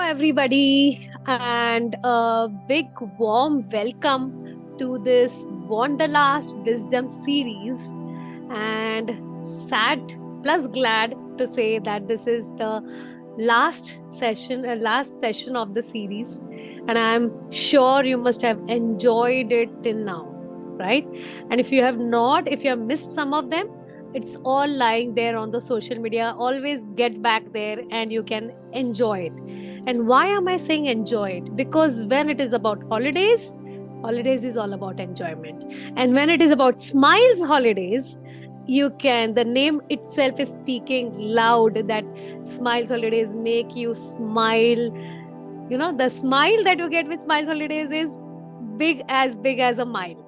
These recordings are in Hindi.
everybody, and a big warm welcome to this Wanderlust Wisdom series. And sad plus glad to say that this is the last session of the series, and I'm sure you must have enjoyed it till now, right? And if you have not, if you have missed some of them, it's all lying there on the social media. Always get back there and you can enjoy it. And why am I saying enjoy it? Because when it is about holidays, holidays is all about enjoyment. And when it is about smiles holidays, the name itself is speaking loud that smiles holidays make you smile. You know, the smile that you get with smiles holidays is big as a mile.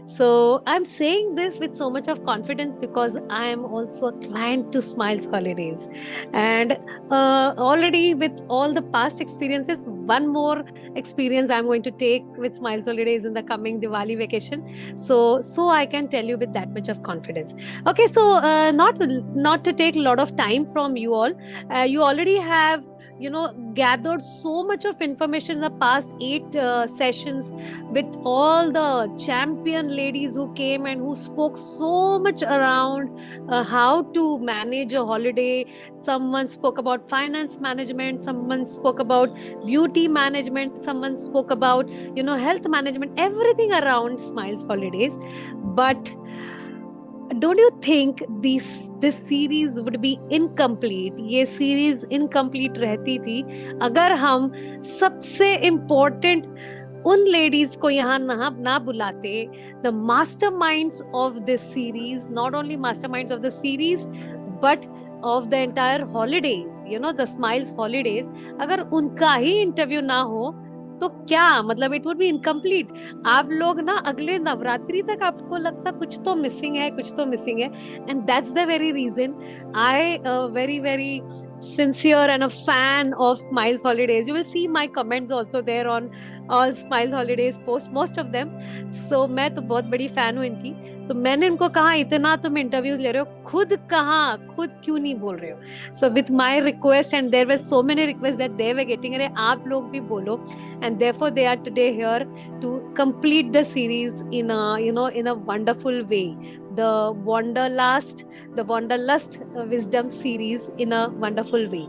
So I'm saying this with so much of confidence because I am also a client to Smiles Holidays, and already with all the past experiences, one more experience I'm going to take with Smiles Holidays in the coming Diwali vacation. So I can tell you with that much of confidence. Okay, so not to take a lot of time from you all. You already have gathered so much of information in the past 8 sessions with all the champion ladies who came and who spoke so much around how to manage a holiday. Someone spoke about finance management, someone spoke about beauty management, someone spoke about health management, everything around Smiles Holidays. But don't you think this series would be incomplete? ये series incomplete रहती थी अगर हम सबसे important उन लेडीज को यहाँ ना बुलाते, the masterminds of this series, not only masterminds of the series but of the entire holidays, the smiles holidays, अगर उनका ही इंटरव्यू ना हो तो क्या मतलब, इट वुड बी इनकम्प्लीट. आप लोग ना अगले नवरात्रि तक आपको लगता कुछ तो मिसिंग है, कुछ तो मिसिंग है. And that's the very reason I very very sincere and a fan of Smiles Holidays. You will see my comments also there on all Smiles Holidays post, most of them. So मैं तो बहुत बड़ी फैन हूँ इनकी. तो मैंने इनको कहा इतना तुम इंटरव्यूज ले रहे हो, खुद क्यों नहीं बोल रहे हो? So with my request, and there were so many requests that they were getting, अरे आप लोग भी बोलो, and therefore they are today here to complete the series in a wonderful way. The Wanderlust Wisdom series in a wonderful way.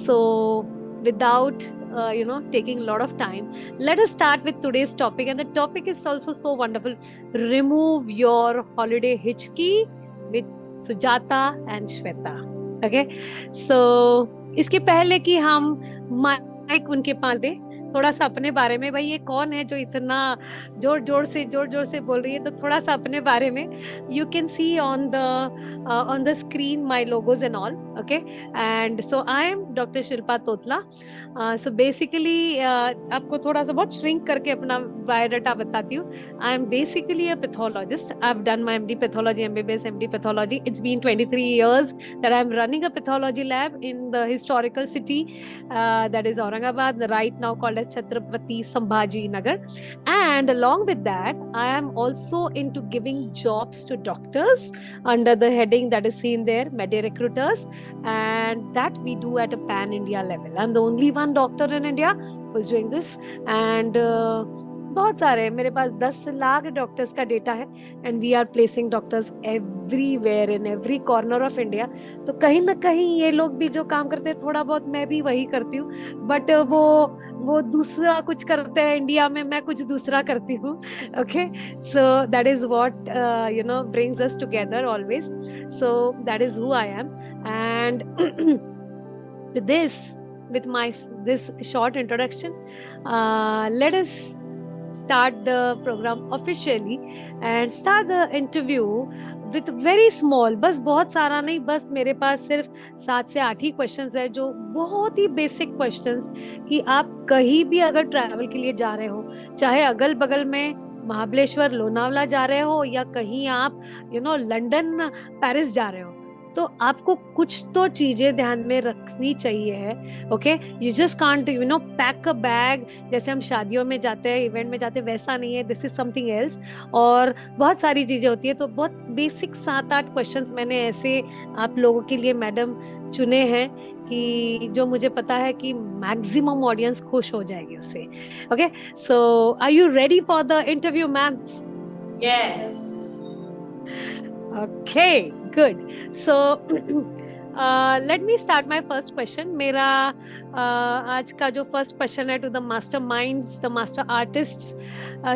So without taking a lot of time, let us start with today's topic. And the topic is also so wonderful. Remove your holiday hitchki with Sujata and Shweta. Okay, so इसके पहले कि हम माइक उनके पास दे, थोड़ा सा अपने बारे में, भाई ये कौन है जो इतना जोर जोर से बोल रही है, तो थोड़ा सा अपने बारे में. You can see on the screen my logos and all. Okay, and so I am doctor Shilpa Totla. So basically आपको थोड़ा सा बहुत श्रिंक करके अपना बायोडाटा बताती हूँ. I am basically a pathologist. I have done my MD pathology, MBBS MD pathology. It's been 23 years that I am running a pathology lab in the historical city that is Aurangabad, right now called as Chhatrapati Sambhaji Nagar. And along with that, I am also into giving jobs to doctors under the heading that is seen there, Medi Recruiters, and that we do at a pan-India level. I'm the only one doctor in India who's doing this, and बहुत सारे, मेरे पास 10 लाख डॉक्टर्स का डेटा है, and we are placing doctors everywhere in every corner of India. तो कहीं ना कहीं ये लोग भी जो काम करते हैं, थोड़ा बहुत मैं भी वही करती हूँ, बट वो दूसरा कुछ करते हैं इंडिया में, मैं कुछ दूसरा करती हूँ. Okay, so that is what brings us together always. So that is who I am, and with this short introduction, let us start the program officially and start the interview with very small, बस बहुत सारा नहीं, बस मेरे पास सिर्फ 7 से 8 ही क्वेश्चंस है, जो बहुत ही बेसिक क्वेश्चंस कि आप कहीं भी अगर ट्रैवल के लिए जा रहे हो, चाहे अगल बगल में महाबलेश्वर लोनावला जा रहे हो या कहीं आप लंदन पेरिस जा रहे हो, तो आपको कुछ तो चीजें ध्यान में रखनी चाहिए है. Okay, you just can't pack a bag. जैसे हम शादियों में जाते हैं, इवेंट में जाते हैं, वैसा नहीं है. This is something else. और बहुत सारी चीजें होती है. तो बहुत बेसिक 7-8 क्वेश्चंस मैंने ऐसे आप लोगों के लिए मैडम चुने हैं कि जो मुझे पता है कि मैक्सिमम ऑडियंस खुश हो जाएगी उससे. Okay, so are you ready for the interview ma'am? Yes. Okay, good. So, let me start my first question. मेरा आज का जो फर्स्ट क्वेश्चन है to the master minds, the master artists,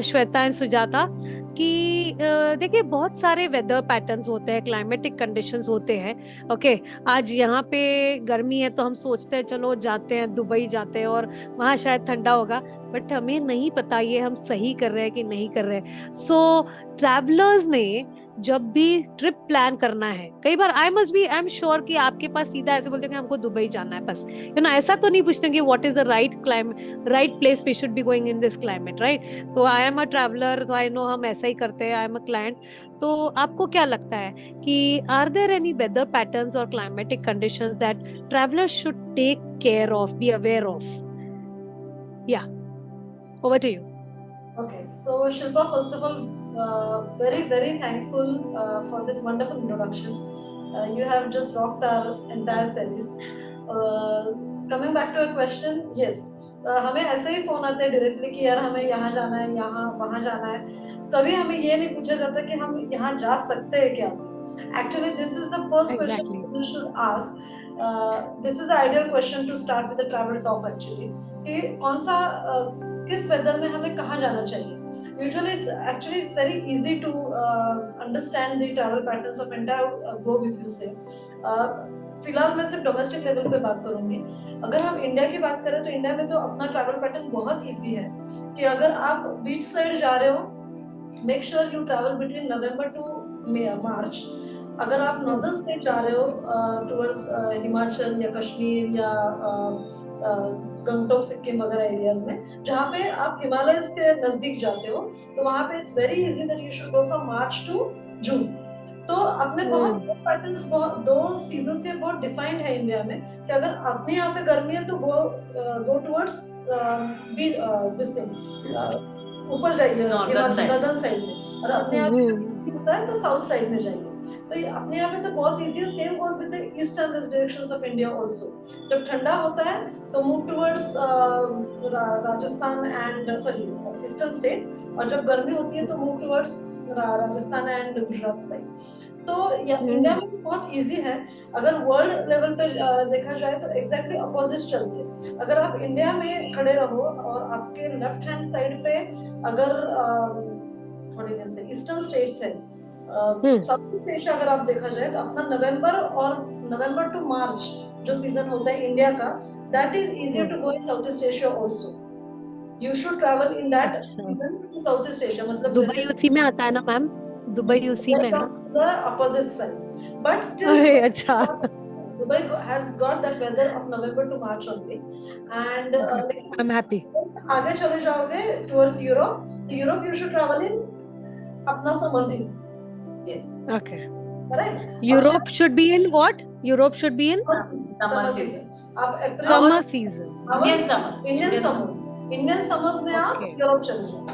Shweta and Sujata, कि देखिए बहुत सारे वेदर पैटर्न्स होते हैं, क्लाइमेटिक कंडीशंस होते हैं. ओके, आज यहाँ पे गर्मी है तो हम सोचते हैं चलो जाते हैं, दुबई जाते हैं और वहाँ शायद ठंडा होगा, बट हमें नहीं पता ये हम सही कर रहे हैं कि नहीं कर रहे हैं. सो ट्रैवलर्स ने जब भी ट्रिप प्लान करना है, कई बार आई एम श्योर कि आपके पास सीधा ऐसे बोलते हैं कि हमको दुबई जाना है बस, ऐसा तो नहीं पूछते कि what is the right place we should be going in this climate, right? तो आई एम अ ट्रैवलर, तो आई नो हम ऐसा ही करते हैं. I am a client. तो आपको क्या लगता है कि are there any weather patterns और climatic conditions that travellers should take care of, be aware of? या, over to you. Okay, so Shilpa, first of all, very, very thankful for this wonderful introduction. You have just rocked our entire series. Coming back to your question, yes, हमें ऐसे ही फोन आते हैं डायरेक्टली कि यार हमें यहाँ जाना है, यहाँ वहाँ जाना है. कभी हमें ये नहीं पूछा जाता कि हम यहाँ जा सकते हैं क्या. Actually, this is the first Exactly. question you should ask. This is the ideal question to start with a travel talk actually. कि कौन सा किस वेदर में हमें कहाँ जाना चाहिए. Usually it's very easy to understand the travel patterns of entire globe if you say. फिलहाल मैं सिर्फ डोमेस्टिक लेवल पे बात करूंगी. अगर हम इंडिया की बात करें तो इंडिया में तो अपना ट्रैवल पैटर्न बहुत इजी है कि अगर आप बीच साइड जा रहे हो, make sure you travel between November to March. अगर आप नॉर्दर्न स्टेट जा रहे हो टुवर्ड्स हिमाचल या कश्मीर या गंगटोक सिक्किम वगैरह एरियाज में जहाँ पे आप हिमालयस के नजदीक जाते हो, तो वहाँ पे it's very easy that you should go from March to June. तो अपने बहुत पैटर्न्स, दो सीजन से बहुत डिफाइंड है इंडिया में कि अगर अपने यहाँ पे गर्मी है तो गो टुवर्ड्स दिस थिंग, ऊपर जाइए नॉर्दर्न साइड में, और अपने यहाँ पे होता है तो साउथ साइड में जाइए. तो ये अपने यहाँ पे तो बहुत इजी है. Same goes with the east and west directions of India also. जब ठंडा होता है तो move towards Rajasthan and sorry eastern states, और जब गर्मी होती है तो move towards Rajasthan and Gujarat side. तो इंडिया में तो बहुत इजी है. अगर वर्ल्ड लेवल पे देखा जाए तो एग्जैक्टली अपोजिट चलते हैं. अगर आप इंडिया में खड़े रहो और आपके लेफ्ट हैंड साइड पे अगर ईस्टर्न स्टेट्स है, साउथ ईस्ट एशिया अगर आप देखा जाए तो अपना नवंबर टू मार्च जो सीजन होता है इंडिया का, that is easier to go in south east Asia also. You should travel in that season to south east Asia. मतलब दुबई उसी में आता है ना मैम? दुबई उसी में ना? अपोजिट साइड, बट स्टिल अरे अच्छा. Dubai has got that weather of November to March only, and I'm happy. आगे चले जाओगे towards Europe, तो Europe you should travel in अपना summer season. Yes. Okay. Correct. Europe should be in what? Europe should be in summer season. आप अप्रैल summer season. Indian summers में आप Europe चले जाओ.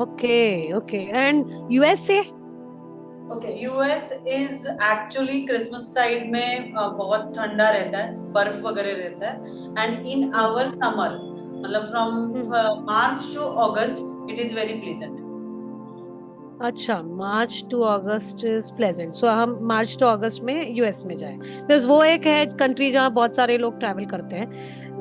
Okay, okay. And USA? Okay, US is actually Christmas side में बहुत ठंडा रहता है, बर्फ वगैरह रहता है. And in our summer, मतलब from March to August, it is very pleasant. अच्छा, March to August is pleasant. So हम मार्च टू अगस्त में यूएस में जाए, बिकॉज वो एक है कंट्री जहाँ बहुत सारे लोग ट्रैवल करते हैं,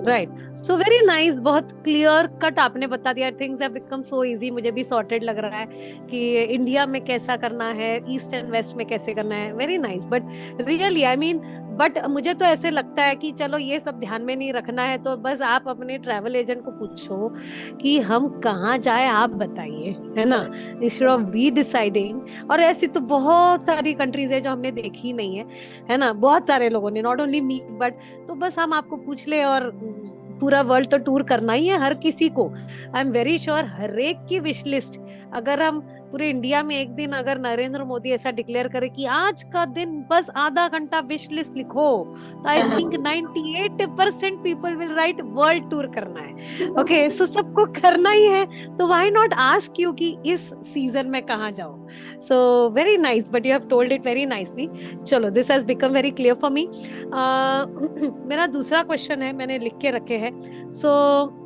राइट? सो वेरी नाइस. बहुत क्लियर कट आपने बता दिया. Things have become so easy. मुझे भी सॉर्टेड लग रहा है कि इंडिया में कैसा करना है, ईस्ट एंड वेस्ट में कैसे करना है. Very nice. But really I mean, but मुझे तो ऐसे लगता है कि चलो ये सब ध्यान में नहीं रखना है तो बस आप अपने ट्रैवल एजेंट को पूछो कि हम कहाँ जाए, आप बताइए, है ना, इंस्टेड ऑफ वी डिसाइडिंग. और ऐसी तो बहुत सारी कंट्रीज है जो हमने देखी नहीं है ना, बहुत सारे लोगों ने, नॉट ओनली मी, बट तो बस हम आपको पूछ ले. और पूरा वर्ल्ड तो टूर करना ही है हर किसी को. आई एम वेरी श्योर हर एक की विश लिस्ट अगर हम पूरे इंडिया में एक दिन अगर नरेंद्र मोदी ऐसा डिक्लेयर करे कि आज का दिन बस आधा घंटा विश लिस्ट लिखो, तो I think 98% people will write world tour करना है। ओके, सो सबको करना ही है, तो व्हाई नॉट आस्क यू कि इस सीजन में कहाँ जाओ। So very nice, but you have told it very nicely. चलो, this has become very clear for me. मेरा दूसरा क्वेश्चन है, मैंने लिख के रखे हैं। सो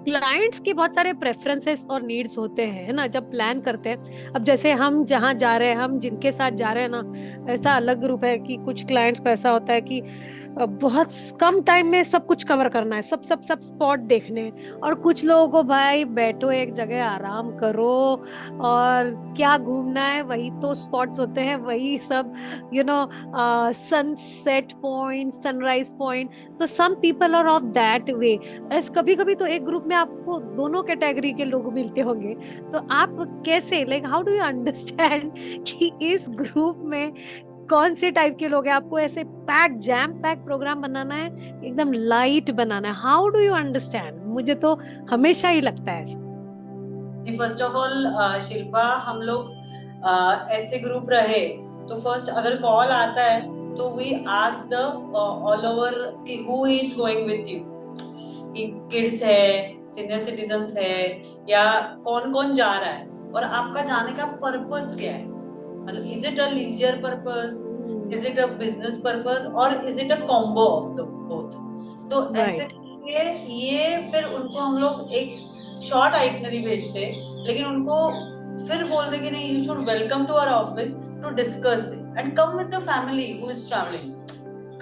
क्लाइंट्स के बहुत सारे प्रेफरेंसेस और नीड्स होते हैं, है ना, जब प्लान करते हैं। अब जैसे हम जहाँ जा रहे हैं, हम जिनके साथ जा रहे हैं ना, ऐसा अलग ग्रुप है कि कुछ क्लाइंट्स को ऐसा होता है कि बहुत कम टाइम में सब कुछ कवर करना है, सब सब सब स्पॉट देखने हैं। और कुछ लोगों को भाई बैठो एक जगह, आराम करो, और क्या घूमना है, वही तो स्पॉट्स होते हैं, वही सब, you know, sunset point, sunrise point. तो some people are of that way. कभी कभी तो एक ग्रुप में आपको दोनों कैटेगरी के लोग मिलते होंगे, तो आप कैसे, like how do you understand कि इस ग्रुप में कौन से टाइप के लोग हैं? आपको ऐसे पैक, जैम पैक प्रोग्राम बनाना है, एकदम लाइट बनाना है? How do you understand? मुझे तो हमेशा ही लगता है ऐसा। फर्स्ट ऑफ ऑल शिल्पा, हम लोग ऐसे ग्रुप रहे तो फर्स्ट अगर कॉल आता है तो we ask the all over कि who is going with you, कि किड्स है, सीनियर सिटीजन्स है, या कौन कौन जा रहा है, और आपका जाने का पर्पस क्या है। मतलब is it a leisure purpose, is it a business purpose, और is it a combo of the both. तो ऐसे ये फिर उनको हम लोग एक शॉर्ट आइटनरी भेजते, लेकिन उनको फिर बोल दे कि नहीं, you should welcome to our office to discuss and come with the family who is travelling,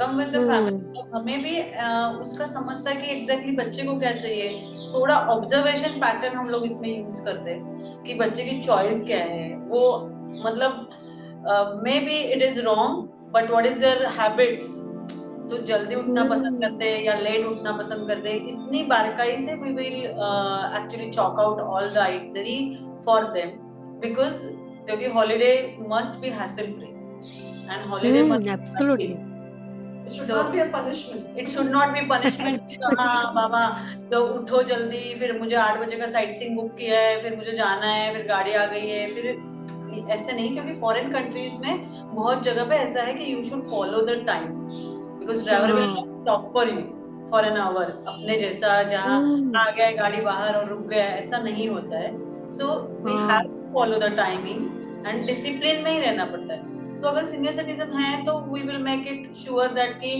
come with the family. हमें भी उसका समझता है कि एग्जैक्टली बच्चे को क्या चाहिए। थोड़ा ऑब्जर्वेशन पैटर्न हम लोग इसमें यूज करते हैं कि बच्चे की चॉइस क्या है, वो मतलब may be it is wrong, but what is their habits. तो जल्दी उठना पसंद करते हैं या लेट उठना पसंद करते हैं, इतनी बारीकाई से we will actually chalk out all the itinerary for them, because क्योंकि holiday must be hassle free and holiday must absolutely, it should not be a punishment. It should not be punishment. हाँ बाबा, तो उठो जल्दी, फिर मुझे 8 बजे का साइट सीइंग बुक किया है, फिर मुझे जाना है, फिर गाड़ी आ गई है, फिर ऐसे नहीं। क्योंकि फॉरेन कंट्रीज में बहुत जगह पे ऐसा है कि you should follow the time, because driver will not stop for you for an hour. अपने जैसा जहाँ आ गया गाड़ी बाहर और रुक गया, ऐसा नहीं होता है। So we have to follow the timing and discipline में ही रहना पड़ता है। तो अगर सीनियर सिटीजन है तो we will make it sure that कि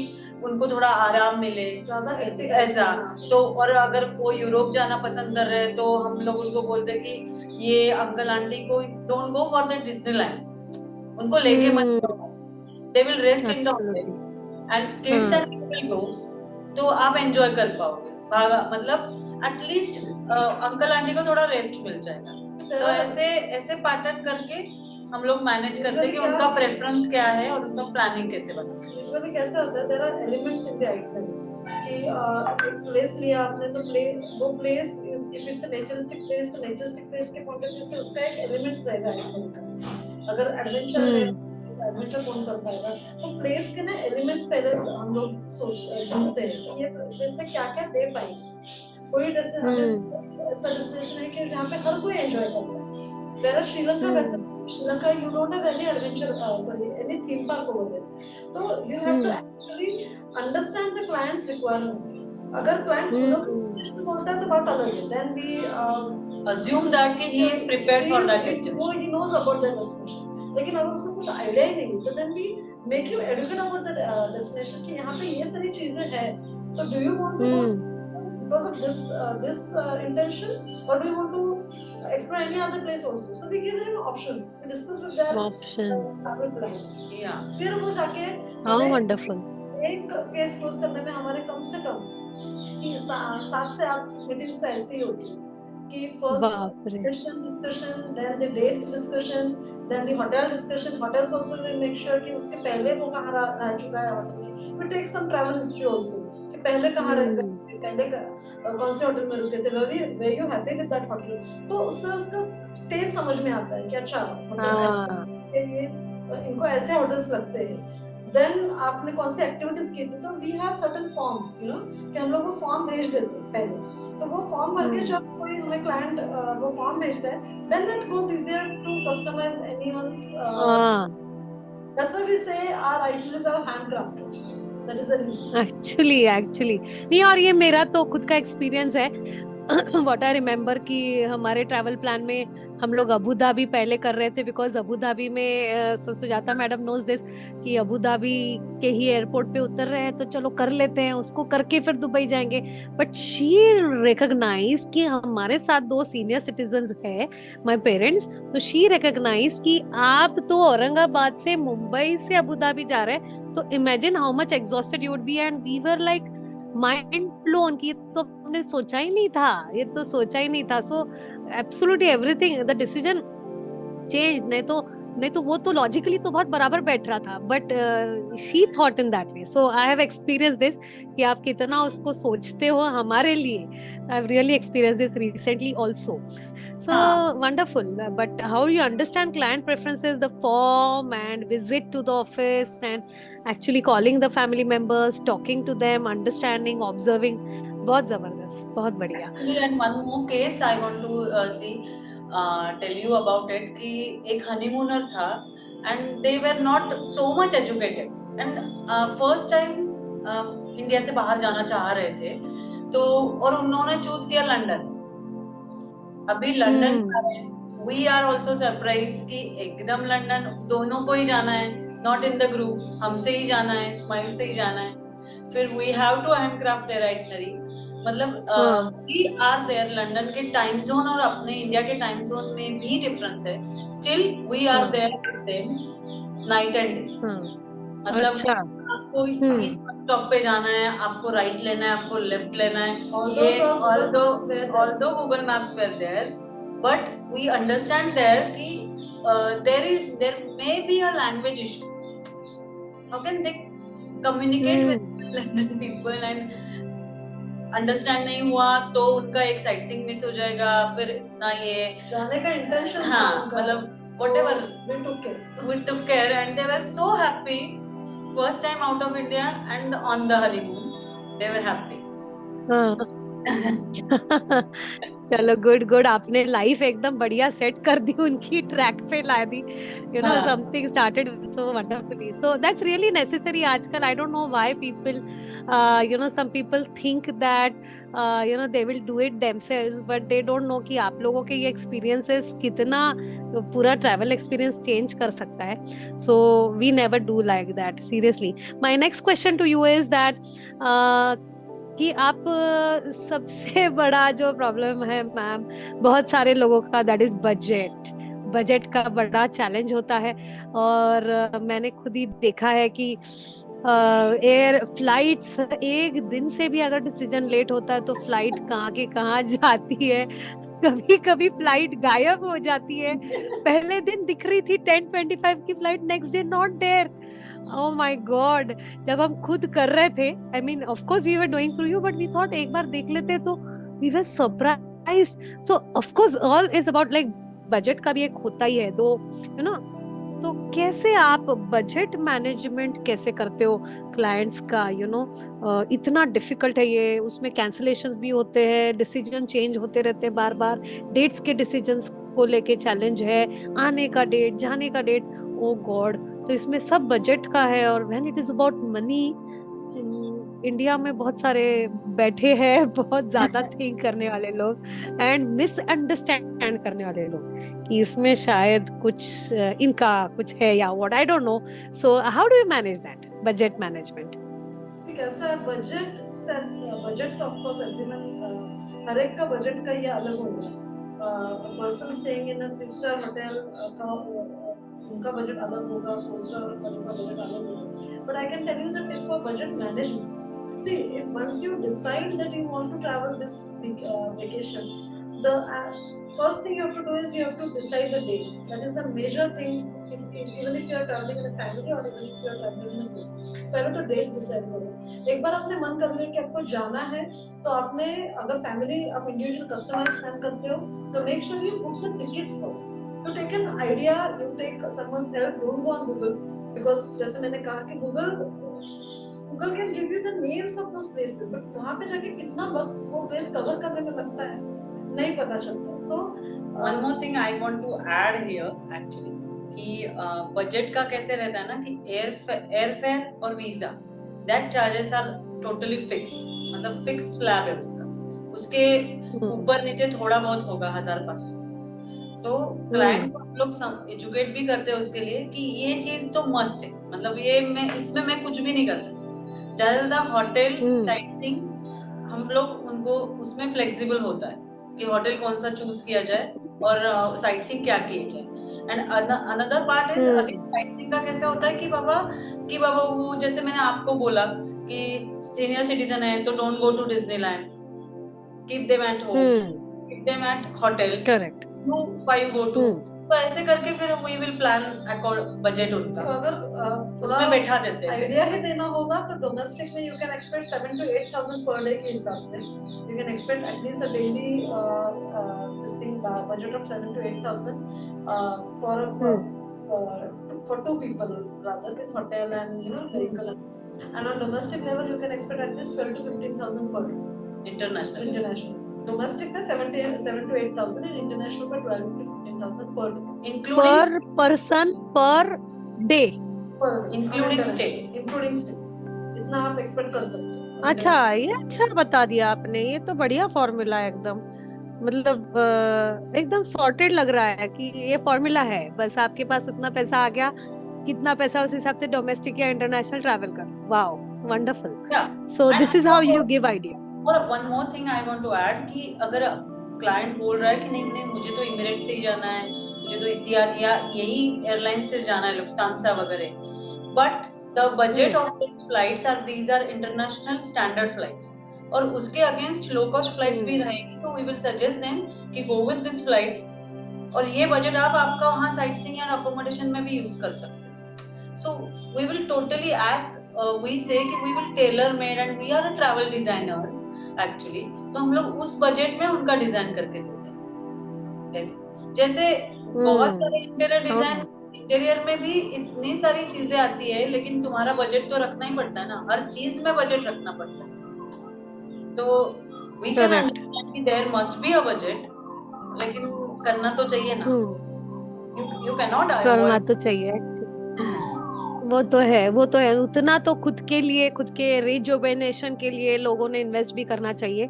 उनको थोड़ा आराम मिले, ज्यादा ऐसा। तो और अगर वो यूरोप जाना पसंद कर रहे हैं तो हम लोग उनको बोलते हैं कि ये अंकल आंटी को don't go for the Disneyland, उनको लेके मत जाओ, they will rest in the hotel and kids and will go, तो आप एंजॉय कर पाओगे। मतलब एटलीस्ट अंकल आंटी को थोड़ा रेस्ट मिल जाएगा। तो ऐसे पैटर्न करके हम लोग मैनेज करते हैं कि उनका प्रेफरेंस क्या है और उनका प्लानिंग कैसे बनाना है। यूजुअली कैसा होता है, there are elements in the itinerary कि एक प्लेस लिया आपने तो वो place, if it's a naturistic place तो नेचरिस्टिक प्लेस के पॉइंट ऑफ व्यू से उसका एक एलिमेंट्स रहेगा आइटनरी का। अगर एडवेंचर है तो एडवेंचर कौन कर पाएगा, तो प्लेस के ना एलिमेंट्स पहले हम लोग ढूंढते हैं कि ये प्लेस में क्या क्या दे पाएंगे। कोई ऐसा डेस्टिनेशन है कि जहाँ पे हर कोई एंजॉय करता है। वेयर श्रीलंका वैसे, Sri Lanka you don't have any adventure, sorry any theme park over there. तो you have to actually understand the clients requirement. अगर क्लाइंट खुद को बोलता है तो बात अलग है, देन वी assume that कि he is prepared for that destination, he knows about that destination। लेकिन अगर उसको कुछ आइडिया ही नहीं तो then we make you educate about the destination कि यहाँ पे ये सारी चीजें हैं, तो do you want to go because of this intention, or do you want to explore any other place also? So we give them options, we discuss with their travel plans। yeah, फिर वो जाके how wonderful, एक केस क्लोज करने में हमारे कम से कम 7 से 8 मीटिंग्स तो ऐसे ही होती है कि first discussion, then the dates discussion, then the hotel discussion. Hotels also we make sure कि उसके पहले वो कहाँ रह चुका है होटल में। We take some travel history also कि पहले कहाँ रहे, पहले कौन से होटल में रुके थे, way you happy with that hotel. तो उससे उसका टेस्ट समझ में आता है कि अच्छा होटल के लिए इनको ऐसे होटल्स लगते हैं। देन आपने कौन सी एक्टिविटीज की थी, तो we have certain form, you know, कि हम लोग वो फॉर्म भेज देते हैं पहले, तो वो फॉर्म भर के जब कोई हमें क्लाइंट वो फॉर्म भेजता है, then it goes easier to customize anyone's, that's why we say our itineraries are handcrafted, that is the reason. Actually नहीं, और ये मेरा तो खुद का एक्सपीरियंस है। व्हाट आई रिमेम्बर कि हमारे ट्रैवल प्लान में हम लोग अबू धाबी पहले कर रहे थे, बिकॉज अबू धाबी में सुजाता मैडम नोज दिस कि अबू धाबी के ही एयरपोर्ट पे उतर रहे हैं, तो चलो कर लेते हैं, उसको करके फिर दुबई जाएंगे। बट शी रिकॉग्नाइज कि हमारे साथ दो सीनियर सिटीजन है, माय पेरेंट्स, तो शी रिकॉग्नाइज कि आप तो औरंगाबाद से मुंबई से अबू धाबी जा रहे हैं, तो imagine how much exhausted you would be. And we were like mind blown कि ये तो हमने सोचा ही नहीं था, ये तो सोचा ही नहीं था। So absolutely everything the decision change. नहीं तो वो तो लॉजिकली तो बहुत बराबर बैठ रहा था, but she thought in that way. So I have experience this कि आप कितना उसको सोचते हो हमारे लिए। I have really experience this recently also. So wonderful. But how you understand client preferences, the form and visit to the office and actually calling the family members, talking to them, understanding, observing. बहुत जबरदस्त, बहुत बढ़िया. Actually, and one more case I want to tell you about it कि एक honeymooner था and they were not so much educated and first time India से बाहर जाना चाह रहे थे, तो और उन्होंने चूज किया लंदन। अभी लंदन जा रहे हैं, वी आर ऑल्सो सरप्राइज कि एकदम लंदन दोनों को ही जाना है, नॉट इन द ग्रुप, हमसे ही जाना है, स्माइल से ही जाना है। फिर we have to handcraft their itinerary, मतलब वी आर देयर, लंदन के टाइम जोन और अपने इंडिया के टाइम जोन में भी डिफरेंस है, still we are there with them night and day. मतलब अच्छा. आपको इस स्टॉप पे जाना है, आपको राइट लेना है, आपको लेफ्ट लेना है, Although ये Google Google Maps were there, but we understand there कि there may be a language issue. How can they communicate with London people and understand नहीं हुआ तो उनका एक साइट सीइंग मिस हो जाएगा, फिर ना ये जाने का इंटेंशन था हाँ उनका, मतलब whatever we took care and they were so happy first time out of India and on the honeymoon they were happy. चलो गुड गुड, आपने लाइफ एकदम बढ़िया सेट कर दी, उनकी ट्रैक पे ला दी, you know, something started so wonderfully. So that's really necessary आजकल. I don't know why people, you know, some people think that you know they will do it themselves, but they don't know कि आप लोगों के ये एक्सपीरियंसेस कितना पूरा ट्रैवल एक्सपीरियंस चेंज कर सकता है. So we never do like that, seriously. My next question to you is that कि आप सबसे बड़ा जो प्रॉब्लम है मैम बहुत सारे लोगों का, दैट इज बजट. बजट का बड़ा चैलेंज होता है, और मैंने खुद ही देखा है कि एयर फ्लाइट्स, एक दिन से भी अगर डिसीजन लेट होता है तो फ्लाइट कहाँ के कहाँ जाती है. कभी कभी फ्लाइट गायब हो जाती है. पहले दिन दिख रही थी 10:25 की flight, next day not there. Oh my God, जब हम खुद कर रहे थे, I mean, of course we were doing through you, but we thought एक बार देख लेते, तो we were surprised. So of course all is about like budget का भी एक होता ही है, दो, you know. तो कैसे आप बजट मैनेजमेंट कैसे करते हो क्लाइंट्स का, यू नो, इतना डिफिकल्ट है ये, उसमें कैंसलेशंस भी होते हैं, डिसीजन चेंज होते रहते हैं बार बार, डेट्स के डिसीजंस को लेके चैलेंज है, आने का डेट, जाने का डेट, ओ गॉड. तो इसमें सब बजट का है. और when it is about money, India में बहुत सारे बैठे हैं बहुत ज्यादा थिंक करने वाले लोग एंड मिसअंडरस्टैंड करने वाले लोग कि इसमें शायद कुछ इनका कुछ है या what, I don't no. So how do you manage that budget management? कैसा है बजट तो ऑफ कोर्स एवरीवन, हर एक का बजट का ये अलग होगा. पर्सन स्टेइंग इन अ 3-स्टार होटल का उनका बजट अलग होगा, 4-स्टार होटल का बजट अलग होगा. But I can tell you the tip for budget management. See, if once you decide that you want to travel this vacation, the first thing you have to do is you have to decide the dates. That is the major thing. Even if you are traveling in a family or even if you are traveling in a group, पहले तो dates decide करो. एक बार आपने मन कर लिया कि आपको जाना है, तो आपने, अगर फैमिली आप इंडिविजुअल कस्टमाइज प्लान करते हो, तो make sure you book the tickets first. To take an idea, you take someone's help. Don't go on Google. Because जैसे मैंने कहा कि Google can give you the names of those places, but वहां पे जाके कितना वक्त वो प्लेस कवर करने में लगता है नहीं पता चलता. So one more thing I want to add here actually कि बजट का कैसे रहता है ना कि एयरफेयर और visa that charges are totally fix, मतलब फिक्स स्लैब है उसका, उसके ऊपर नीचे थोड़ा बहुत होगा 1500. तो क्लाइंट को हम लोग एजुकेट भी करते हैं उसके लिए कि ये चीज तो मस्ट है, मतलब ये इसमें मैं कुछ भी नहीं कर सकती. ज्यादा होटल साइट सीइंग हम लोग उनको उसमें फ्लेक्सिबल होता है कि होटल कौन सा चूज किया जाए और साइट सीइंग क्या किया जाए. And another part is again sight seeing का कैसे होता है कि बाबा वो जैसे मैंने आपको बोला कि सीनियर सिटीजन है तो don't go to Disneyland, keep them at home, keep them at hotel, correct. To 5 go to. तो ऐसे करके फिर वी विल प्लान बजट उनका. So अगर उसमें बैठा देते हैं. आइडिया ही देना होगा तो डोमेस्टिक में you can expect 7 to 8,000 per day के हिसाब से you can expect at least a daily this thing budget of 7 to 8,000 for two people rather with hotel and vehicle. And on domestic level you can expect at least 12 to 15,000 per day. International. Domestic में 7 to 8,000 and international पर 12 to 15,000 per day. Per person per day. Including stay. इतना आप एक्सपेक्ट कर सकते हो. अच्छा, ये अच्छा बता दिया आपने, ये तो बढ़िया फॉर्मूला है एकदम. मतलब एकदम सॉर्टेड लग रहा है कि ये फॉर्मूला है, बस आपके पास उतना पैसा आ गया, कितना पैसा उस हिसाब से डोमेस्टिक या इंटरनेशनल ट्रैवल कर. Wow, wonderful. So this is how you give idea. और one more thing I want to add कि अगर क्लाइंट बोल रहा है कि नहीं मुझे तो इमिरेट से ही जाना है, मुझे तो इतिहाद या यही एयरलाइन से जाना है, लुफ्तांसा वगैरह, but the budget of this flights these are international standard flights और उसके अगेंस्ट लो कॉस्ट फ्लाइट्स भी रहेंगी, तो वी विल सजेस्ट देम कि गो विद दिस फ्लाइट्स और ये बजट आपका वहाँ साइट सीइंग या अकोमोडेशन में भी यूज कर सकते हैं. So we will totally as we say कि we will tailor made and we are travel designers actually, तो हम लोग उस बजट में उनका डिजाइन करके देते हैं. जैसे बहुत सारे इंटीरियर में भी इतनी सारी चीजें आती है, लेकिन तुम्हारा बजट तो रखना ही पड़ता है ना, हर चीज में बजट रखना पड़ता है. तो वी कैन अंडरस्टैंड कि there must be a budget, लेकिन करना तो चाहिए ना. यू कैन नॉट करना तो चाहिए. वो तो है उतना तो खुद के लिए, खुद के रिजुवेनेशन के लिए लोगों ने इन्वेस्ट भी करना चाहिए.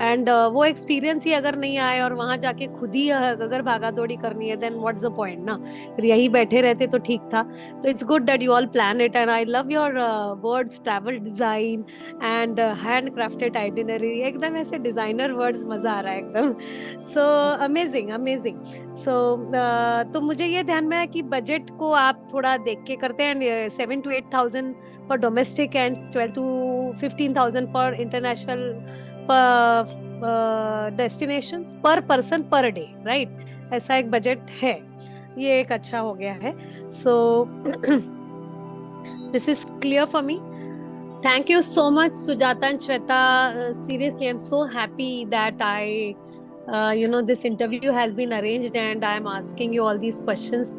एंड वो एक्सपीरियंस ही अगर नहीं आए और वहां जाके खुद ही अगर भागा दौड़ी करनी है, देन व्हाट्स द पॉइंट ना. फिर यही बैठे रहते तो ठीक था. तो it's good that you all plan it and I love your words, travel design and hand crafted itinerary. एकदम ऐसे डिजाइनर वर्ड्स, मजा आ रहा है एकदम. So amazing. सो तो मुझे ये ध्यान में है कि बजट को आप थोड़ा देख के करते हैं. 7 to 8,000 for domestic and 12 to 15,000 for international destinations per person per day, right? ऐसा एक बजट है. ये एक अच्छा हो गया है. So this is clear for me. Thank you so much, Sujata and Shweta. Seriously, I'm so happy that this interview has been arranged and I'm asking you all these questions.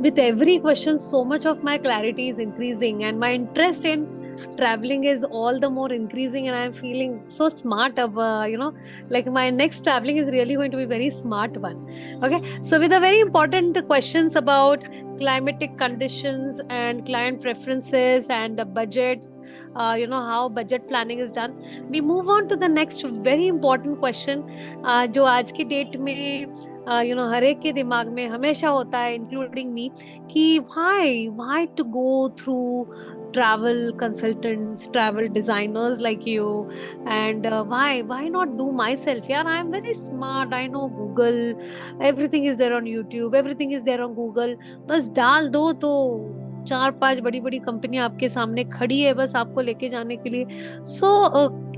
With every question, so much of my clarity is increasing and my interest in traveling is all the more increasing, and I'm feeling so smart of like my next traveling is really going to be very smart one. Okay, so with the very important questions about climatic conditions and client preferences and the budgets, how budget planning is done, we move on to the next very important question जो आज की डेट में हर एक के दिमाग में हमेशा होता है, इंक्लूडिंग मी, कि why to go through travel consultants, travel designers like you, and why not do myself? Yeah, I am very smart, I know Google, everything is there on YouTube, everything is there on Google, बस डाल दो तो 4-5 बड़ी बड़ी कंपनियां आपके सामने खड़ी है बस आपको लेके जाने के लिए. So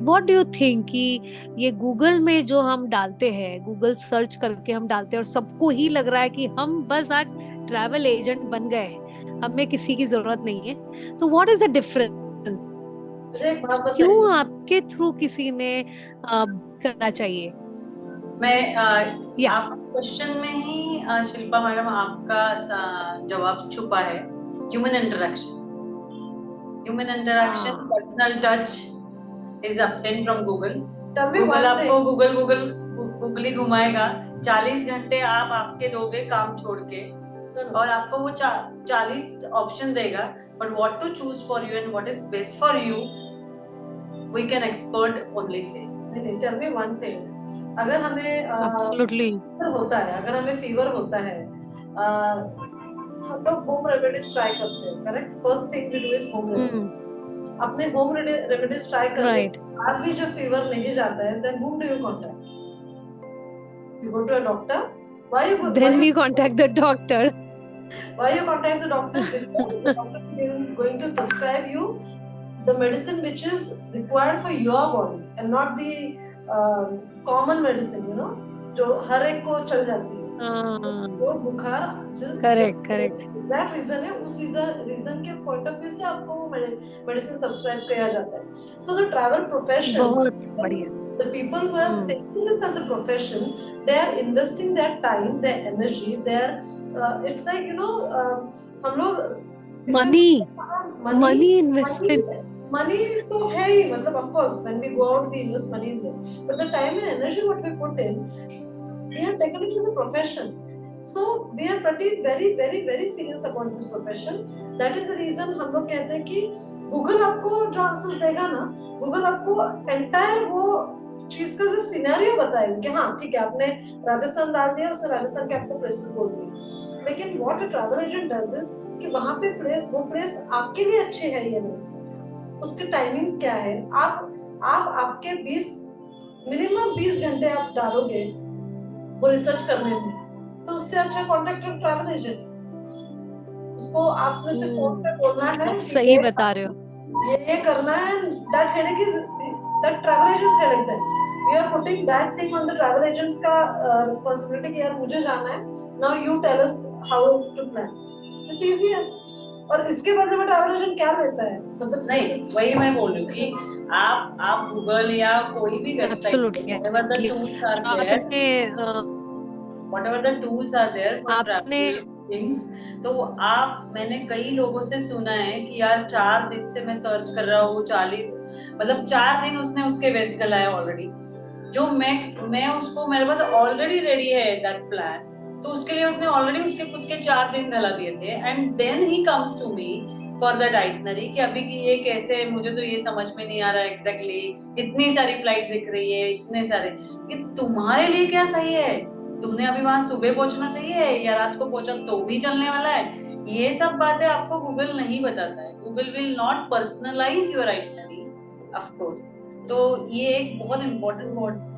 what do you think कि ये गूगल में जो हम डालते हैं, गूगल सर्च करके हम डालते हैं और सबको ही लग रहा है कि हम बस आज ट्रैवल एजेंट बन गए हैं, हमें किसी की जरूरत नहीं है, तो व्हाट इज द डिफरेंस? क्यों आपके थ्रू किसी ने करना चाहिए? मैं आप क्वेश्चन में ही शिल्पा मैडम आपका जवाब छुपा है human interaction. Personal touch is absent from Google. Google आपको Google ही घुमाएगा. 40 घंटे आप आपके दोगे काम छोड़ के, और आपको वो 40 ऑप्शन देगा, but what to choose for you and what is best for you, we can expert only say. नहीं, tell me one thing. अगर हमें Absolutely. होता है, अगर हमें फीवर होता है, हम लोग होम रेमेडीज ट्राई करते हैं, correct? First thing we do is home remedies. अपने होम रेमेडीज ट्राई करने के बाद भी जब फीवर नहीं जाता है, then whom do you contact? You go to a doctor. Why you go? Then we contact the doctor. Why you contact the doctor? Because the doctor is going to prescribe you the medicine which is required for your body and not the common medicine, you know, जो हर एक को चल जाती है. वो बुखार करेक्ट एग्जैक्ट रीजन है, उस रीजन के पॉइंट ऑफ व्यू से आपको वो मेडिसिन सब्सक्राइब किया जाता है. सो द ट्रैवल प्रोफेशन, बहुत बढ़िया, the people who have taken this as a profession, they are investing their time, their energy, it's like, you know, हम लोग money investment, money तो है ही, मतलब of course when we go out we invest money in there, but the time and energy what we put in, we have taken it as a profession. So we are very serious about this profession. That is the reason हम लोग कहते हैं कि Google आपको जो आंसर्स देगा ना, Google आपको एंटायर वो चीज का जो सिनेरियो बताएगा कि हाँ ठीक है, आपने राजस्थान डाल दिया, उसने राजस्थान के आपको प्लेसेस बोल दिए, लेकिन what a travel agent does is कि वहां पे वो प्लेस आपके लिए अच्छे है या नहीं, उसके टाइमिंग्स क्या है, आप आपके मिनिमम 20 घंटे आप डालोगे वो रिसर्च करने में, तो उससे अच्छा कॉन्टेक्ट ट्रैवल एजेंट. उसको आपने से फोन पे बोलना है, सही बता रहे हो, ये करना है, that headache is that travel agent's headache. Then we are putting that thing on the travel agents का responsibility कि यार मुझे जाना है, now you tell us how to plan. It's easier. और इसके बदले में ट्रैवल एजेंट क्या लेता है, मतलब नहीं, वही मैं बोल रही हूँ कि आप गूगल या कोई भी website, whatever the tools are there for travel things, तो मैंने कई लोगों से सुना है कि यार 4 दिन से मैं सर्च कर रहा हूँ, 40 मतलब 4 दिन उसने उसके वेस्ट कर लाया ऑलरेडी, जो मैं उसको, मेरे पास ऑलरेडी रेडी है दैट प्लान, तो उसके लिए उसने ऑलरेडी उसके खुद के 4 दिन गला दिए थे, and then he comes to me for that itinerary कि अभी की ये कैसे, मुझे तो ये समझ में नहीं आ रहा एग्जैक्टली, इतनी सारी फ्लाइट्स दिख रही है, इतने सारे, कि तुम्हारे लिए क्या सही है, तुमने अभी वहां सुबह पहुंचना चाहिए या रात को पहुंचा तो भी चलने वाला है, ये सब बातें आपको गूगल नहीं बताता है. Google will not personalise your itinerary of course. तो ये एक बहुत इम्पोर्टेंट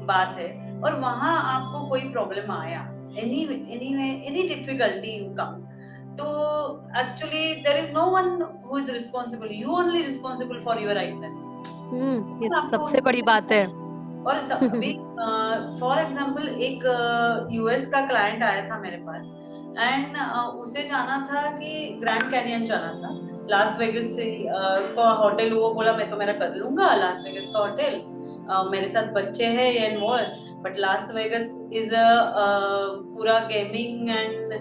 बात है. और वहां आपको कोई प्रॉब्लम आया, any difficulty you come, तो actually there is no one who is responsible, you only responsible for your itinerary. ये सबसे बड़ी बात है. और अभी फॉर एग्जांपल एक यूएस का क्लाइंट आया था मेरे पास, एंड उसे जाना था कि ग्रैंड कैनियन जाना था, लास वेगस से का होटल, वो बोला मैं तो मेरा कर लूंगा लास वेगस का होटल, मेरे साथ बच्चे हैं and more, but Las Vegas is a पूरा गेमिंग एंड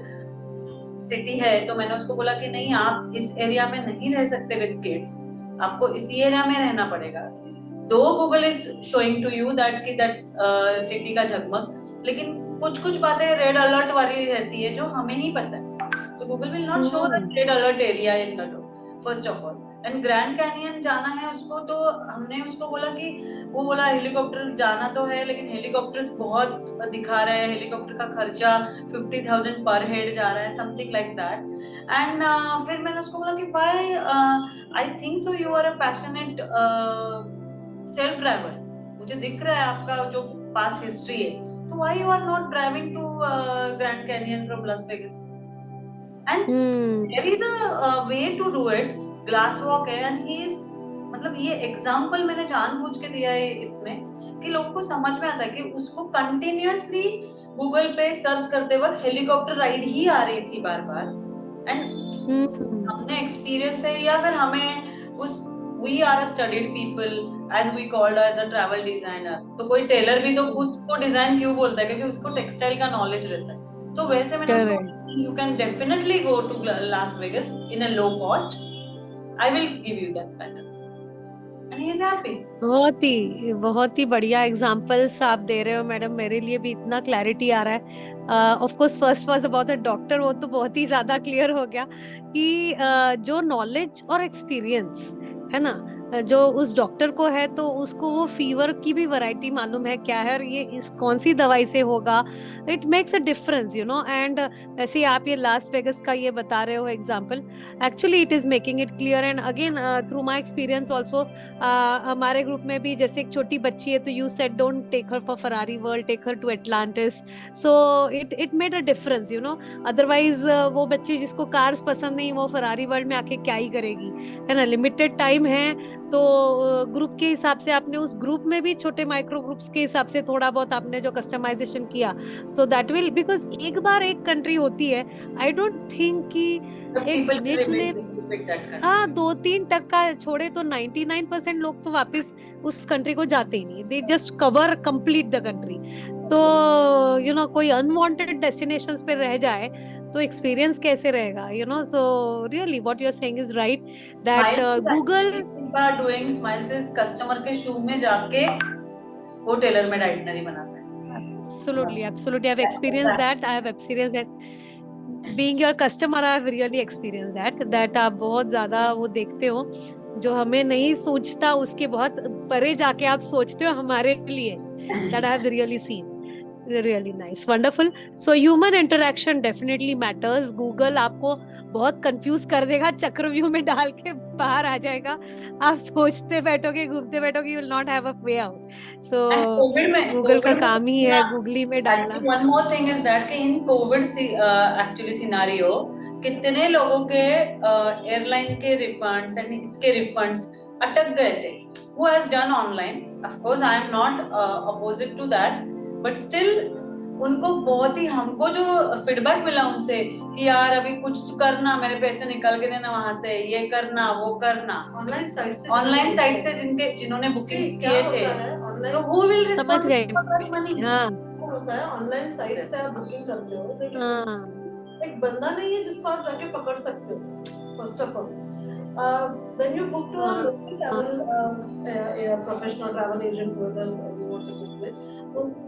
सिटी है, तो मैंने उसको बोला कि नहीं, आप इस एरिया में नहीं रह सकते विद किड्स, आपको इसी एरिया में रहना पड़ेगा. Though Google is showing to you that city का झगमग, लेकिन कुछ बातें रेड अलर्ट वाली रहती है जो हमें ही पता है, तो Google will not show that red alert area in that first of all. And grand canyon जाना है उसको, तो हमने उसको बोला कि, वो बोला हेलीकॉप्टर जाना तो है, लेकिन हेलीकॉप्टर्स बहुत दिखा रहे हैं, हेलीकॉप्टर का खर्चा 50,000 पर हेड जा रहा है, समथिंग लाइक दैट. एंड फिर मैंने उसको बोला कि why, I think so you are a passionate self driver, मुझे दिख रहा है आपका जो पास हिस्ट्री है, तो why you are not driving to Grand Canyon from Las Vegas, and there is a way to do it, glass walk है, एंड ही इज, मतलब ये एग्जांपल मैंने जानबूझ के दिया है इसमें कि लोगों को समझ में आता है कि उसको कंटिन्यूअसली गूगल पे सर्च करते वक्त हेलीकॉप्टर राइड ही आ रही थी बार बार, एंड हमने एक्सपीरियंस है, या फिर हमें उस, we are a studied people as we called as a travel designer, तो कोई टेलर भी तो खुद को डिजाइन क्यों बोलता है, क्योंकि उसको टेक्सटाइल का नॉलेज रहता है. तो वैसे मैंने उसको you can definitely go to Las Vegas in a low cost. I will give you that pattern. And he is happy. बहुत ही बढ़िया एग्जांपल्स आप दे रहे हो मैडम, मेरे लिए भी इतना क्लैरिटी आ रहा है। Of course first was about the doctor, वो तो बहुत ही ज्यादा क्लियर हो गया कि जो नॉलेज और एक्सपीरियंस है ना, जो उस डॉक्टर को है तो उसको वो फीवर की भी वैरायटी मालूम है क्या है और ये इस कौन सी दवाई से होगा। It makes a difference you no. And ऐसे आप ये लास वेगस का ये बता रहे हो example, actually it is making it clear. And again through my experience also, हमारे ग्रुप में भी जैसे एक छोटी बच्ची है तो you said don't take her for Ferrari World, take her to Atlantis. So it made a difference you know. Otherwise वो बच्ची जिसको कार्स पसंद नहीं, वो फरारी वर्ल्ड में आके क्या ही करेगी, है ना। लिमिटेड टाइम है तो ग्रुप के हिसाब से आपने उस ग्रुप में भी छोटे माइक्रो ग्रुप्स के हिसाब से थोड़ा बहुत आपने जो कस्टमाइजेशन किया, सो दैट विल, बिकॉज एक बार एक कंट्री होती है, आई डोंट थिंक कि एक गिने चुने, हाँ 2-3 का छोड़े तो 99% लोग तो वापस उस कंट्री को जाते ही नहीं, they just cover complete the country. तो यू नो कोई अनवांटेड डेस्टिनेशंस पे रह जाए तो एक्सपीरियंस कैसे रहेगा, you know. So really what you are saying is right that Google doing smiles is customer के शू में जाके वो टेलर मेड आइटनरी बनाता है। Absolutely, absolutely. I've experienced that. I have experienced that. Being your customer, I have really experienced that. That आप बहुत ज्यादा वो देखते हो, जो हमें नहीं सोचता उसके बहुत परे जाके आप सोचते हो हमारे लिए. That I have really seen. Really nice, wonderful. So human interaction definitely matters. Google आपको बहुत कंफ्यूज कर देगा, चक्रव्यूह में डाल के बाहर आ जाएगा, आप सोचते बैठोगे, घूमते बैठोगे, you will not have a way out. So Google का काम ही है गूगली में डालना। One more thing is that कि इन कोविड एक्चुअली सिनेरियो कितने लोगों के एयरलाइन के रिफंड्स एंड इसके रिफंड्स अटक गए थे। Who has done online? Of course, I am not opposite to that, but still उनको बहुत ही, हमको जो फीडबैक मिला उनसे कि यार अभी कुछ करना, मेरे पैसे निकाल के देना वहां से, ये करना वो करना। ऑनलाइन साइट से जिन्होंने बुकिंग्स किए थे, तो who will responsible for that money? हाँ होता है ऑनलाइन साइट से आप बुकिंग करते हो, लेकिन एक बंदा नहीं है जिसको आप जाके पकड़ सकते हो। First of all when you book to a local travel professional travel agent whoever you want to book with,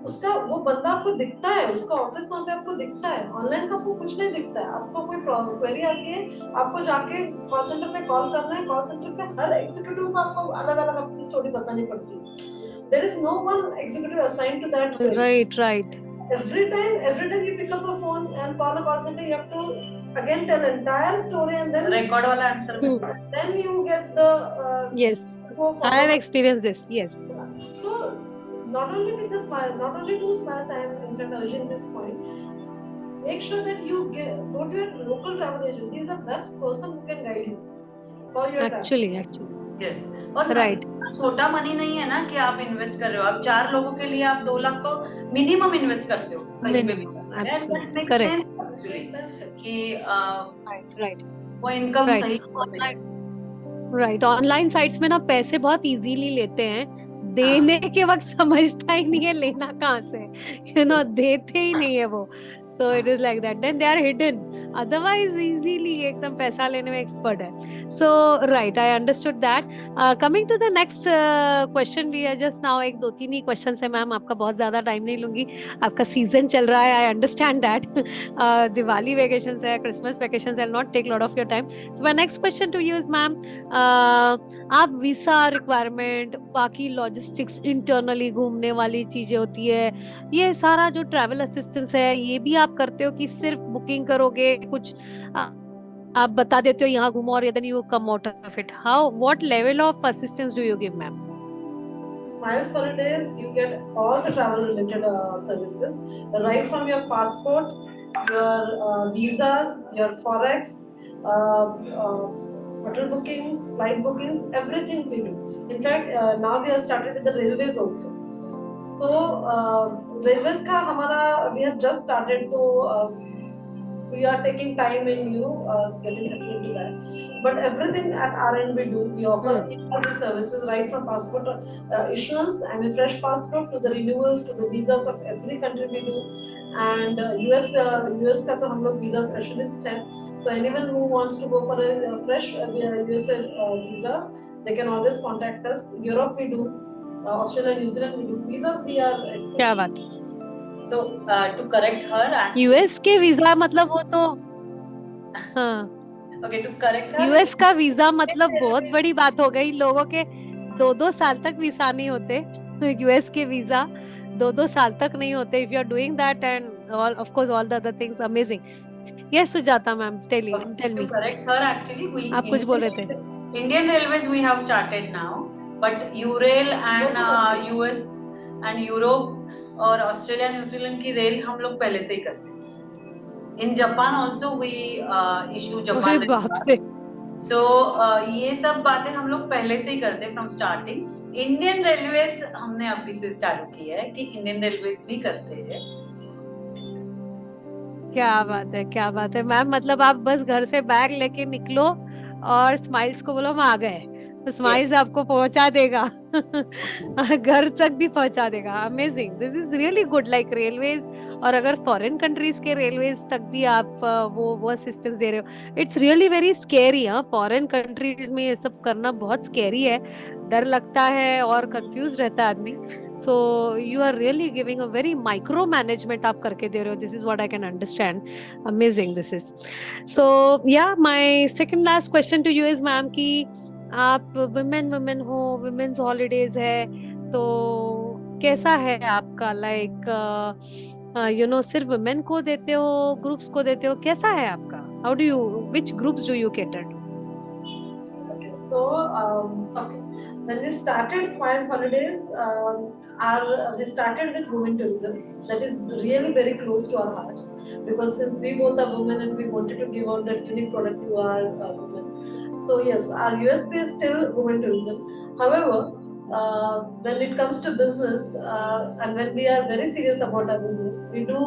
उसका वो बंदा आपको दिखता है, उसका ऑफिस वहाँ पे आपको दिखता है। ऑनलाइन का आपको कुछ नहीं दिखता है। आपको कोई क्वेरी आती है, आपको जाके कॉल सेंटर पे कॉल करना है। कॉल सेंटर पे हर एग्जीक्यूटिव को आपको अलग-अलग अपनी स्टोरी बतानी पड़ती है। There is no one executive assigned to that query. Right. Every time you pick up a phone and call a call center, you have to again tell entire story and then record wala answer then you get the yes, I have experienced this. Yes, so not only with the smile, not only two smiles, I am in fact urging this point, make sure that you go to your local travel agent. He is the best person who can guide you for your actually yes. और right, छोटा मनी नहीं है ना कि आप इन्वेस्ट कर रहे हो। आप 4 लोगों के लिए आप 2 लाख तो मिनिमम इन्वेस्ट करते हो कहीं पे भी। वो इनकम सही राइट। ऑनलाइन साइट्स में ना पैसे बहुत इजीली लेते हैं, देने के वक्त समझता ही नहीं है लेना कहाँ से, यू नो, देते ही नहीं है वो। So it is like that. Then they are hidden. Otherwise, easily एकदम पैसा लेने में expert है. So right, I understood that. Coming to the next question, we are just now एक 2-3 ही questions है मैम, आपका बहुत ज्यादा टाइम नहीं लूंगी, आपका सीजन चल रहा है, I understand that. Diwali vacations है, Christmas vacations, I'll not take lot of your time. So my next question to you is ma'am, आप वीसा रिक्वायरमेंट, बाकी लॉजिस्टिक्स, इंटरनली घूमने वाली चीजें होती है, ये सारा जो ट्रैवल असिस्टेंस है, ये भी आप करते हो कि सिर्फ बुकिंग करोगे, कुछ आप बता देते हो यहाँ घूमो और then you come out of it? How, what level of assistance do you give, ma'am? Smiles Holidays, you get all the travel related services, right from your passport, your visas, your forex, hotel bookings, flight bookings, everything we do. In fact, now we have started with the railways also. So railways का हमारा we have just started, तो we are taking time in getting settled into that. But everything at our end we do. We offer all the services right from passport issuance, I mean fresh passport, to the renewals, to the visas of every country we do. And US का तो हम लोग visa specialist हैं. So anyone who wants to go for a fresh USA visa, they can always contact us. Europe we do, Australia, New Zealand we do. Visas we are experts. क्या बात है. So to correct her, US के वीजा मतलब वो तो हाँ. Okay, to correct her, US का वीजा मतलब बहुत बड़ी बात हो गई. लोगों के 2-2 साल तक वीसा नहीं होते. US के वीजा 2-2 साल तक नहीं होते. If you are doing that and all, of course, all the other things, amazing. Yes, Sujata ma'am, tell me. To correct her, actually, we आप कुछ बोल रहे थे. Indian Railways we have started now, but URail and US and Europe और ऑस्ट्रेलिया न्यूजीलैंड की रेल हम लोग पहले से ही करते हैं. In Japan also we issue Japan. So ये सब बातें हम लोग पहले से ही करते हैं from starting. इंडियन रेलवेज हमने अभी से चालू किया है कि इंडियन रेलवेज भी करते हैं. क्या बात है, क्या बात है मैम. मतलब आप बस घर से बैग लेके निकलो और स्माइल्स को बोलो हम आ गए, तो स्माइल्स आपको पहुंचा देगा. घर तक भी पहुंचा देगा. Amazing. This is really good. Like railways, और अगर फॉरेन कंट्रीज के रेलवेज तक भी आप वो असिस्टेंस दे रहे हो, it's really very scary. Foreign countries में ये सब करना बहुत स्कैरी है. डर लगता है और कंफ्यूज रहता है आदमी. So you are really giving a very micro management आप करके दे रहे हो. This is what I can understand. Amazing this is. So yeah my second last question to you is ma'am कि आप वुमेन हो, वुमेन्स हॉलीडेज है, तो कैसा है आपका, लाइक सिर्फ वुमेन को देते हो, ग्रुप्स को देते हो, कैसा है आपका? How do you, which groups do you cater to? So when we started Smiles Holidays, we started with women tourism. That is really very close to our hearts, because since we both are women and we wanted to give out that unique product to our women. So yes, our USP is still women tourism. However, when it comes to business, and when we are very serious about our business, we do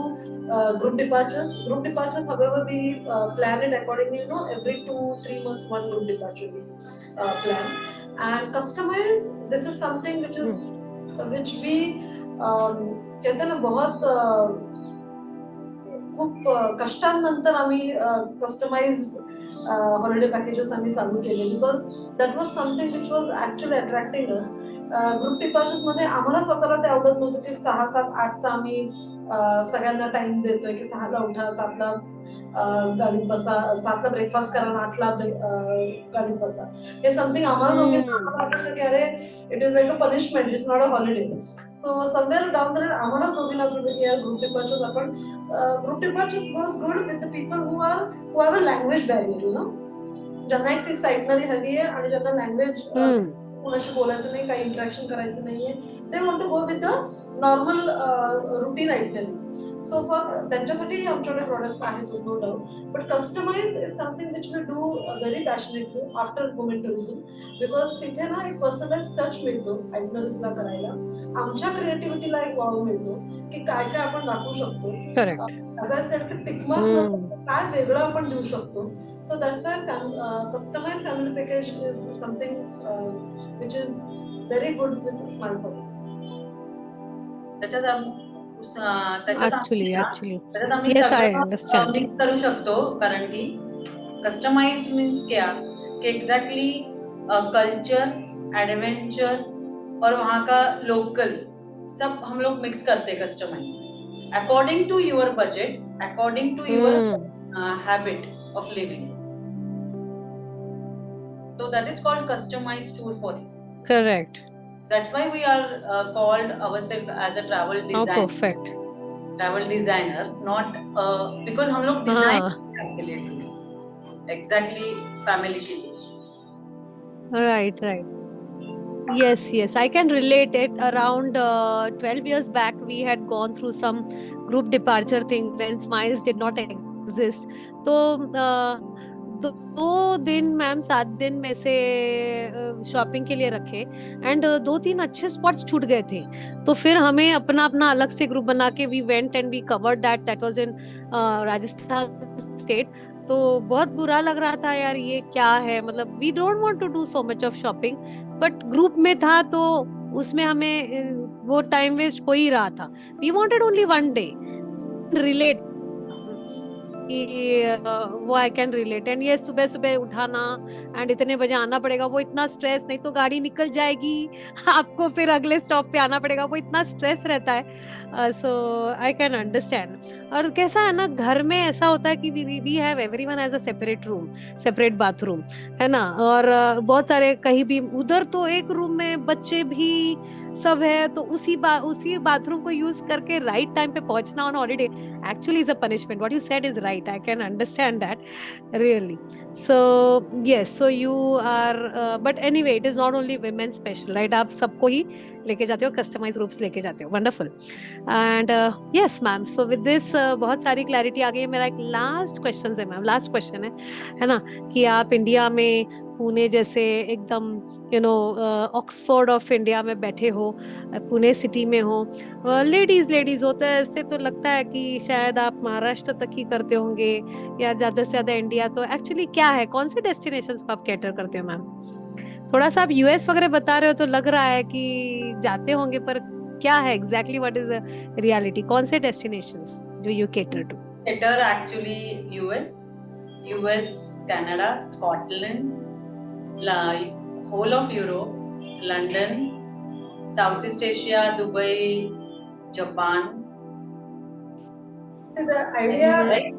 group departures. Group departures, however, we plan it accordingly. Every 2-3 months, one group departure we plan. And customize, this is something which we कहते हैं ना, बहुत खूप कष्टांनंतर आम्ही कस्टमाइज्ड हॉलिडे पॅकेजेस आम्ही चालू केले, because that was something which was actually attracting us. Group departures मध्ये आम्हाला स्वतःला ते आवडत नव्हतं की 6-7-8चा आम्ही सगळ्यांना टाइम देतोय की 6ला उठा, 7ला गाडीत बसा, 7ला ब्रेकफास्ट करा, 8ला गाडीत बसा. हे समथिंग आम्हाला दोघींना वाटायचं की अरे it is like a punishment, it's not a holiday. So somewhere down the road आम्हालाच दोघींना असं होतं की यार ग्रुप डिपार्चर्स, आपण group departures goes good with the people who have a language barrier, ज्यांना एक फिक्स आयटनरी हवी आहे आणि ज्यांना लँग्वेज कोणाशी बोलायचं नाही, काही इंटरॅक्शन करायचं नाहीये. They want to go with the normal routine itineraries. So for त्यांच्यासाठी आमच्याकडे प्रोडक्ट्स आहेतच, no doubt. But customize is something which we do very passionately after women tourism, because तिथे ना एक पर्सनलाइज टच मिळतो आयटनरीजला करायला. आमच्या क्रिएटिव्हिटीला एक वाव मिळतो की काय काय आपण दाखवू शकतो. ॲज आय सेड की टिकमार्क काय वेगळं आपण देऊ शकतो. So that's why customized family package is something which is very good with Smiles Holidays. Actually, yes, I understand. Mix करू शकतो, कारण की कस्टमाइज्ड मीन्स क्या कि एग्जैक्टली कल्चर, एडवेंचर और वहाँ का लोकल सब हम लोग मिक्स करते हैं कस्टमाइज में, according to your budget, according to your habit of living. So that is called customized tour for you. Correct. That's why we are called ourselves as a travel designer. How perfect. Travel designer, not because हम लोग design के लिए do, exactly family के लिए. Right. Yes, I can relate it. Around 12 years back, we had gone through some group departure thing when Smiles did not exist. तो 2 दिन मैम 7 दिन में से शॉपिंग के लिए रखे, एंड 2-3 अच्छे स्पॉट्स छूट गए थे. तो फिर हमें अपना अलग से ग्रुप बना के we went and we covered that was in Rajasthan state, तो बहुत बुरा लग रहा था यार, ये क्या है, मतलब we don't want to do so much of shopping, but group में था तो उसमें हमें वो टाइम वेस्ट हो ही रहा था. We wanted only one day relate कि वो आई कैन रिलेट. एंड ये सुबह सुबह उठाना एंड इतने बजे आना पड़ेगा, वो इतना स्ट्रेस, नहीं तो गाड़ी निकल जाएगी आपको फिर अगले स्टॉप पे आना पड़ेगा, वो इतना स्ट्रेस रहता है. सो आई कैन अंडरस्टैंड. और कैसा है ना, घर में ऐसा होता है कि we have everyone has a separate room, separate bathroom, है ना. और बहुत सारे कहीं भी उधर तो एक रूम में बच्चे भी सब है, तो उसी बाथरूम को यूज करके राइट टाइम पे पहुंचना on holiday actually is a punishment. What you said is right. I can understand that, really. So yes, so you are but anyway, it is not only women special, right? आप सबको ही लेके जाते हो, कस्टमाइज रूप्स लेके जाते हो. Wonderful. And yes ma'am, so with this बहुत सारी क्लैरिटी आ गई है. मेरा एक लास्ट क्वेश्चन है मैम, लास्ट क्वेश्चन है ना, कि आप इंडिया में पुणे जैसे एकदम ऑक्सफोर्ड ऑफ इंडिया में बैठे हो, पुणे सिटी में हो, लेडीज होते हैं, ऐसे तो लगता है कि शायद आप महाराष्ट्र तक ही करते होंगे या ज्यादा से ज्यादा इंडिया. तो एक्चुअली क्या है, कौन से डेस्टिनेशंस को आप कैटर करते हो मैम? थोड़ा सा आप यूएस वगैरह बता रहे हो तो लग रहा है कि जाते होंगे, पर क्या है exactly, what is the reality, कौन से डेस्टिनेशंस जो you cater to? Cater actually US, Canada, Scotland, whole of Europe, London, Southeast Asia, Dubai, Japan. See the idea, right?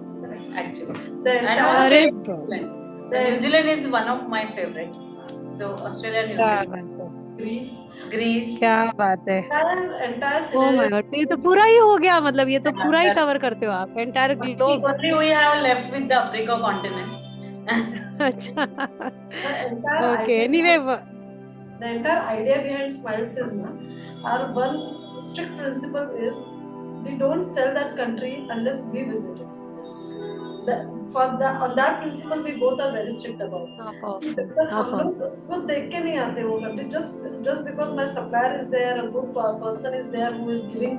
Actually, the and entire Australia, अरे New Zealand. New Zealand is one of my favorite. So Australia, New क्या Zealand, बात है, Greece. क्या बात है. entire ओ माय गॉड, ये तो पूरा ही हो गया, मतलब ये तो Yeah, पूरा ही that- कवर करते हो आप, entire globe. Only we have left with the Africa continent. अच्छा. the entire okay, idea anyway. the entire idea behind Smiles is na, our one strict principle is we don't sell that country unless we visit it. On that principle we both are very strict about. Sir हम लोग खुद देख के नहीं आते वो country, just because my supplier is there, a good person is there who is giving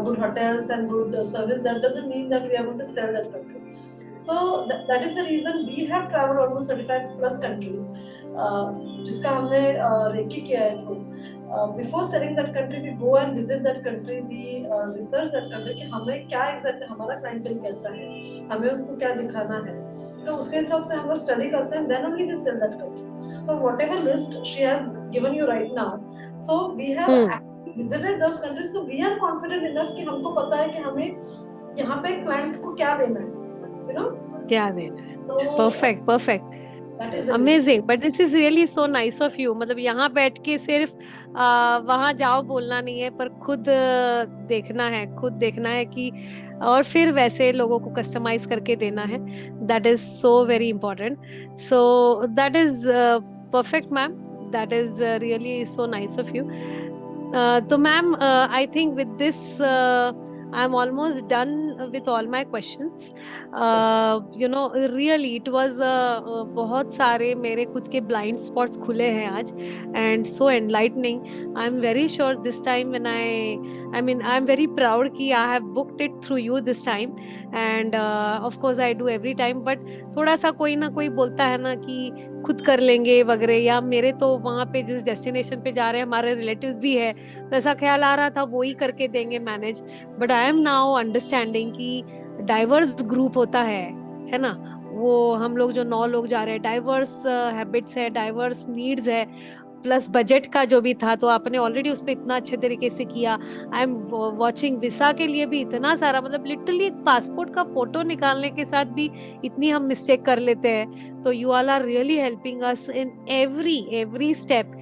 good hotels and good service, that doesn't mean that we are going to sell that country. So that is the reason we have traveled almost 35 plus countries, जिसका हमने रेकी किया है खुद. Before selling that country, we go and visit that country, we research that country कि हमें क्या exactly हमारा clientele कैसा है, हमें उसको क्या दिखाना है, तो उसके हिसाब से हम लोग स्टडी करते हैं, then only we sell that country. So whatever list she has given you right now, so we have actually visited those countries, so we are confident enough कि हमको पता है कि हमें यहाँ पे client को क्या देना है, क्या देना है. तो perfect. that is the amazing, but this is really so nice of you. मतलब यहाँ बैठ के सिर्फ वहां जाओ बोलना नहीं है, पर खुद देखना है कि, और फिर वैसे लोगों को कस्टमाइज करके देना है. That is so very important. So that is perfect ma'am, that is really so nice of you. तो ma'am, I think with this I'm almost done with all my questions. Really it was बहुत सारे मेरे खुद के blind spots खुले हैं आज, and so enlightening. I'm very sure this time when I'm very proud कि I have booked it through you this time, and of course I do every time, but थोड़ा सा कोई ना कोई बोलता है ना कि खुद कर लेंगे वगैरह, या मेरे तो वहाँ पे जिस डेस्टिनेशन पे जा रहे हैं हमारे रिलेटिव्स भी है, तो ऐसा ख्याल आ रहा था वो ही करके देंगे manage. But I am now understanding कि डाइवर्स ग्रुप होता है ना, वो हम लोग जो 9 लोग जा रहे हैं, डाइवर्स हैबिट्स है, डाइवर्स नीड्स है, प्लस बजट का जो भी था, तो आपने ऑलरेडी उस पर इतना अच्छे तरीके से किया. आई एम वॉचिंग वीसा के लिए भी इतना सारा, मतलब लिटरली पासपोर्ट का फोटो निकालने के साथ भी इतनी हम मिस्टेक कर लेते हैं. तो you all are really helping us in every step.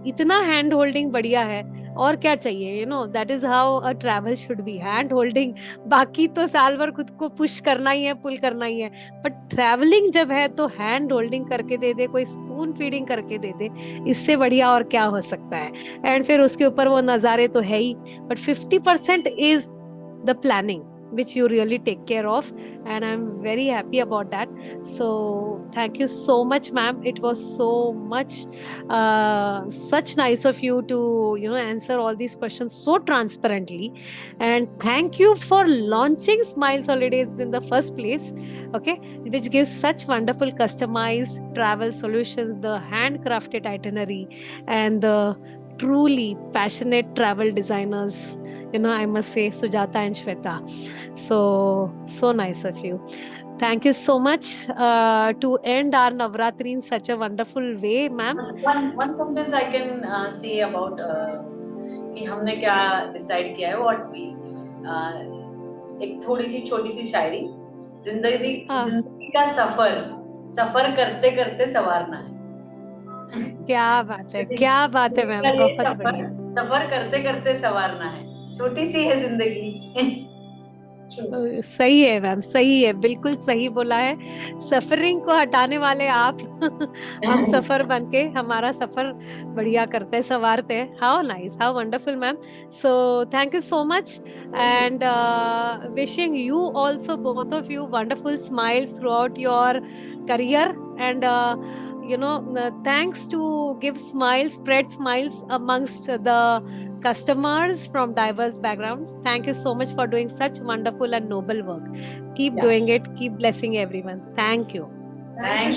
इतना हैंड होल्डिंग बढ़िया है, और क्या चाहिए. That is how a travel should be, hand holding. बाकी तो साल भर खुद को पुश करना ही है, पुल करना ही है, बट ट्रैवलिंग जब है तो हैंड होल्डिंग करके दे दे, कोई स्पून फीडिंग करके दे दे, इससे बढ़िया और क्या हो सकता है. एंड फिर उसके ऊपर वो नजारे तो है ही, but 50% is the planning, which you really take care of, and I'm very happy about that. So thank you so much, ma'am. It was so much such nice of you to answer all these questions so transparently, and thank you for launching Smiles Holidays in the first place. Okay, which gives such wonderful customized travel solutions, the handcrafted itinerary, and the truly passionate travel designers, I must say, Sujata and Shweta. So nice of you. Thank you so much to end our Navratri in such a wonderful way, ma'am. One sentence I can say about कि हमने क्या डिसाइड किया है, what we एक थोड़ी सी छोटी सी शायरी, जिंदगी का सफर करते करते संवारना है। क्या बात है, क्या बात है मैम, बहुत बढ़िया। सफर करते करते संवारना है, छोटी सी है जिंदगी। सही है मैम, सही है, बिल्कुल सही बोला है। सफरिंग को हटाने वाले आप हम सफर बन के हमारा सफर बढ़िया करते हैं, संवारते हैं। How nice, how wonderful ma'am. So thank you so much, and wishing you also, both of you, wonderful smiles throughout your career, and thanks to give smiles, spread smiles amongst the customers from diverse backgrounds. Thank you so much for doing such wonderful and noble work. Keep doing it. Keep blessing everyone. Thank you.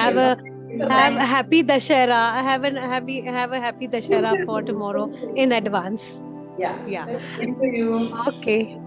Have a happy Dashera. Have a happy Dashera for tomorrow in advance. Yeah. Thank you. Okay.